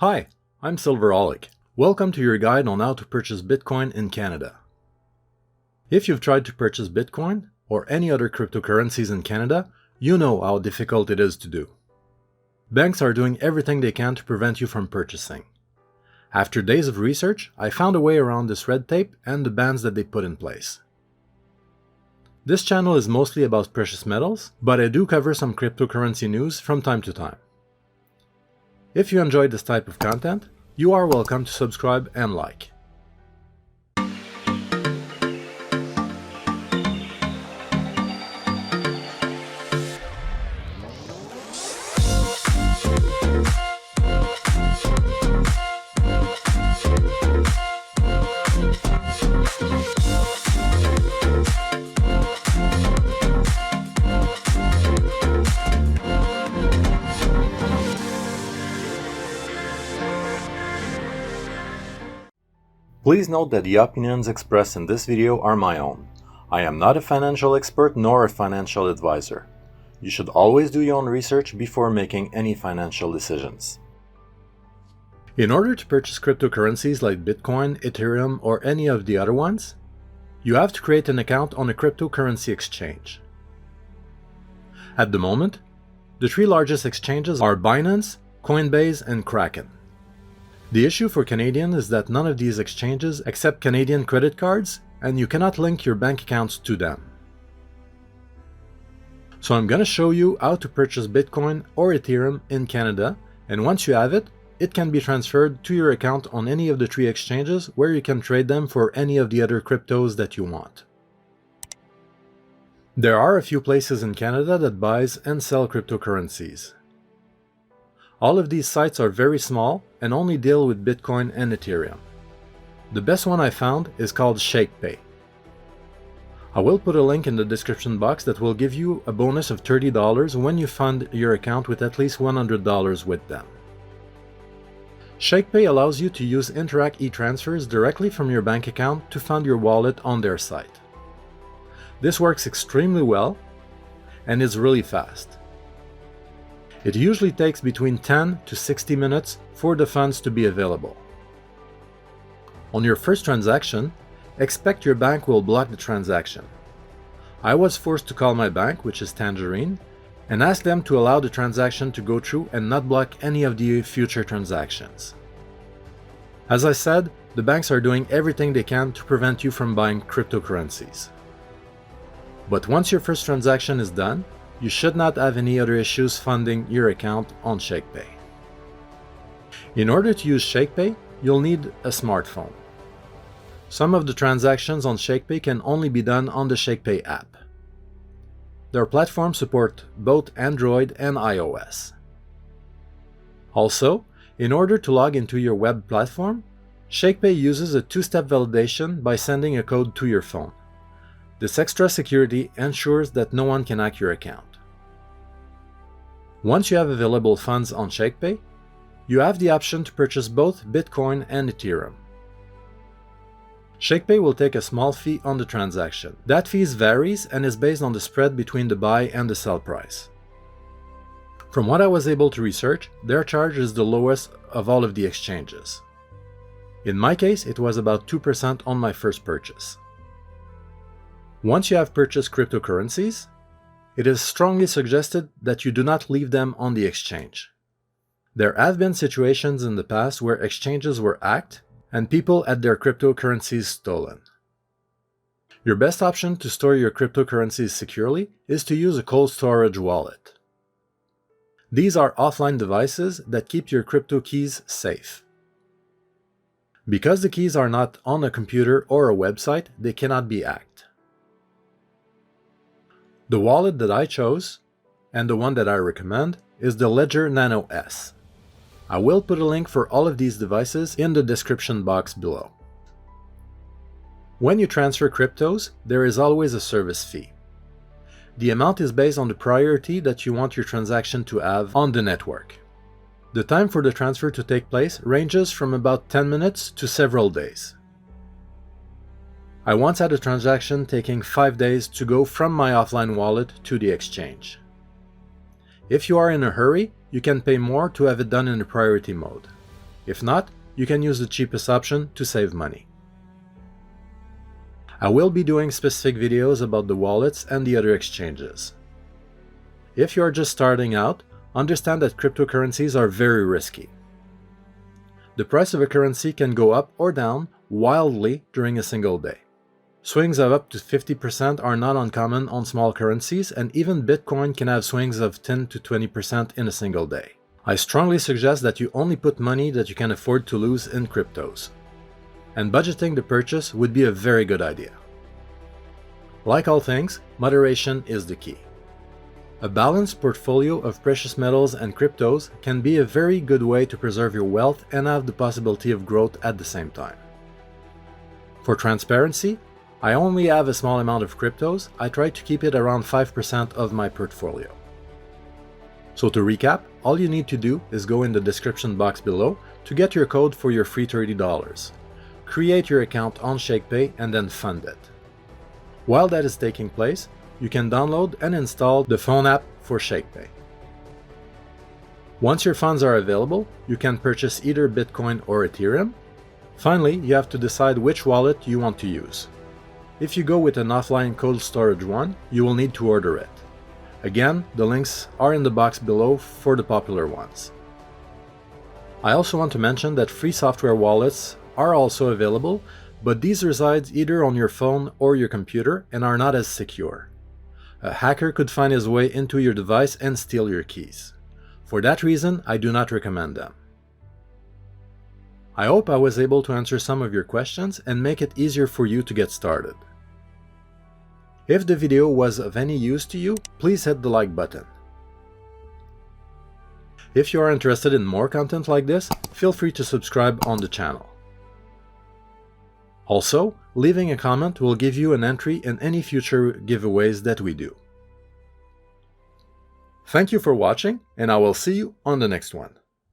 Hi, I'm Silverholic. Welcome to your guide on how to purchase Bitcoin in Canada. If you've tried to purchase Bitcoin or any other cryptocurrencies in Canada, you know how difficult it is to do. Banks are doing everything they can to prevent you from purchasing. After days of research, I found a way around this red tape and the bans that they put in place. This channel is mostly about precious metals, but I do cover some cryptocurrency news from time to time. If you enjoyed this type of content, you are welcome to subscribe and like. Please note that the opinions expressed in this video are my own. I am not a financial expert nor a financial advisor. You should always do your own research before making any financial decisions. In order to purchase cryptocurrencies like Bitcoin, Ethereum, or any of the other ones, you have to create an account on a cryptocurrency exchange. At the moment, the three largest exchanges are Binance, Coinbase, and Kraken. The issue for Canadians is that none of these exchanges accept Canadian credit cards, and you cannot link your bank accounts to them. So I'm going to show you how to purchase Bitcoin or Ethereum in Canada, and once you have it, it can be transferred to your account on any of the three exchanges where you can trade them for any of the other cryptos that you want. There are a few places in Canada that buys and sell cryptocurrencies. All of these sites are very small and only deal with Bitcoin and Ethereum. The best one I found is called ShakePay. I will put a link in the description box that will give you a bonus of $30 when you fund your account with at least $100 with them. ShakePay allows you to use Interac e-transfers directly from your bank account to fund your wallet on their site. This works extremely well and is really fast. It usually takes between 10 to 60 minutes for the funds to be available. On your first transaction, expect your bank will block the transaction. I was forced to call my bank, which is Tangerine, and ask them to allow the transaction to go through and not block any of the future transactions. As I said, the banks are doing everything they can to prevent you from buying cryptocurrencies. But once your first transaction is done, you should not have any other issues funding your account on ShakePay. In order to use ShakePay, you'll need a smartphone. Some of the transactions on ShakePay can only be done on the ShakePay app. Their platforms support both Android and iOS. Also, in order to log into your web platform, ShakePay uses a two-step validation by sending a code to your phone. This extra security ensures that no one can hack your account. Once you have available funds on ShakePay, you have the option to purchase both Bitcoin and Ethereum. ShakePay will take a small fee on the transaction. That fee varies and is based on the spread between the buy and the sell price. From what I was able to research, their charge is the lowest of all of the exchanges. In my case, it was about 2% on my first purchase. Once you have purchased cryptocurrencies, it is strongly suggested that you do not leave them on the exchange. There have been situations in the past where exchanges were hacked and people had their cryptocurrencies stolen. Your best option to store your cryptocurrencies securely is to use a cold storage wallet. These are offline devices that keep your crypto keys safe. Because the keys are not on a computer or a website, they cannot be hacked. The wallet that I chose, and the one that I recommend, is the Ledger Nano S. I will put a link for all of these devices in the description box below. When you transfer cryptos, there is always a service fee. The amount is based on the priority that you want your transaction to have on the network. The time for the transfer to take place ranges from about 10 minutes to several days. I once had a transaction taking 5 days to go from my offline wallet to the exchange. If you are in a hurry, you can pay more to have it done in a priority mode. If not, you can use the cheapest option to save money. I will be doing specific videos about the wallets and the other exchanges. If you are just starting out, understand that cryptocurrencies are very risky. The price of a currency can go up or down wildly during a single day. Swings of up to 50% are not uncommon on small currencies, and even Bitcoin can have swings of 10 to 20% in a single day. I strongly suggest that you only put money that you can afford to lose in cryptos. And budgeting the purchase would be a very good idea. Like all things, moderation is the key. A balanced portfolio of precious metals and cryptos can be a very good way to preserve your wealth and have the possibility of growth at the same time. For transparency, I only have a small amount of cryptos. I try to keep it around 5% of my portfolio. So to recap, all you need to do is go in the description box below to get your code for your free $30. Create your account on ShakePay and then fund it. While that is taking place, you can download and install the phone app for ShakePay. Once your funds are available, you can purchase either Bitcoin or Ethereum. Finally, you have to decide which wallet you want to use. If you go with an offline cold storage one, you will need to order it. Again, the links are in the box below for the popular ones. I also want to mention that free software wallets are also available, but these reside either on your phone or your computer and are not as secure. A hacker could find his way into your device and steal your keys. For that reason, I do not recommend them. I hope I was able to answer some of your questions and make it easier for you to get started. If the video was of any use to you, please hit the like button. If you are interested in more content like this, feel free to subscribe on the channel. Also, leaving a comment will give you an entry in any future giveaways that we do. Thank you for watching, and I will see you on the next one.